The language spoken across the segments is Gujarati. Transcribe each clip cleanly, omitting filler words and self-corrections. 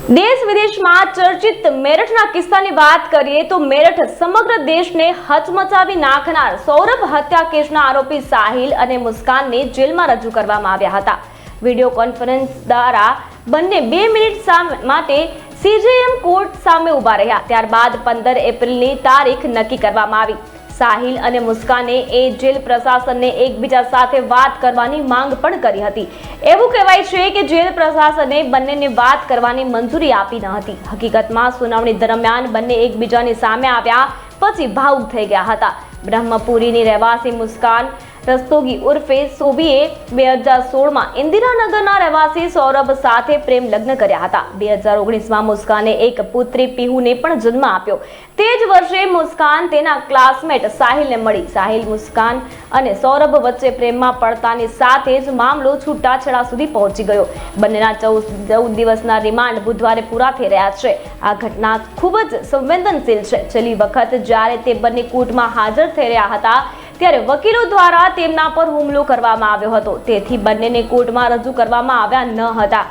દેશ વિદેશમાં ચર્ચિત મેરઠના કિસ્સાની વાત કરીએ તો મેરઠ સમગ્ર દેશને હચમચાવી નાખનાર સૌરભ હત્યા કેસના આરોપી સાહિલ અને મુસ્કાનને જેલમાં રજૂ કરવામાં આવ્યા હતા. વિડીયો કોન્ફરન્સ દ્વારા બંને 2 મિનિટ માટે CJM કોર્ટ સામે ઊભા રહ્યા. ત્યારબાદ 15 એપ્રિલની તારીખ નક્કી કરવામાં આવી. સાહિલ અને મુસ્કાને જેલ પ્રશાસનને એકબીજા સાથે વાત કરવાની માંગ પણ કરી હતી. એવું કહેવાય છે કે જેલ પ્રશાસને બંનેને વાત કરવાની મંજૂરી આપી ન હતી. હકીકતમાં સુનાવણી દરમિયાન બંને એકબીજાની સામે આવ્યા પછી ભાવુક થઈ ગયા હતા. બ્રહ્મપુરીની રહેવાસી મુસ્કાન રસ્તોગી ઉર્ફે સોબીએ 2016માં ઇન્દિરાનગરના રહેવાસી સૌરભ સાથે પ્રેમ લગ્ન કર્યા હતા. 2019માં મુસ્કાને એક પુત્રી પીહુને પણ જન્મ આપ્યો. તે જ વર્ષે મુસ્કાન તેના ક્લાસમેટ સાહિલને મળી. સાહિલ, મુસ્કાન અને સૌરભ વચ્ચે પ્રેમમાં પડતાની સાથે જ મામલો છૂટાછેડા સુધી પહોંચી ગયો. બંનેના 14 દિવસના રિમાન્ડ બુધવારે પૂરા થઈ રહ્યા છે. આ ઘટના ખૂબ જ સંવેદનશીલ છે. છેલ્લી વખત જ્યારે તે બંને કોર્ટમાં હાજર થઈ રહ્યા હતા ત્યારે વકીલો દ્વારા તેમના પર હુમલો કરવામાં આવ્યો હતો. તેથી બંનેને કોર્ટમાં રજૂ કરવામાં આવ્યા ન હતા.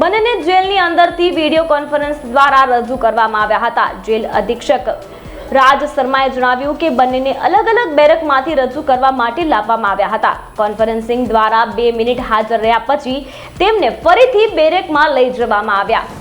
બંનેને જેલની અંદરથી વિડીયો કોન્ફરન્સ દ્વારા રજૂ કરવામાં આવ્યા હતા. જેલ અધિક્ષક રાજ શર્માએ જણાવ્યું કે બંનેને અલગ અલગ બેરકમાંથી રજૂ કરવા માટે લાવવામાં આવ્યા હતા. કોન્ફરન્સિંગ દ્વારા 2 મિનિટ હાજર રહ્યા પછી તેમને ફરીથી બેરેકમાં લઈ જવામાં આવ્યા.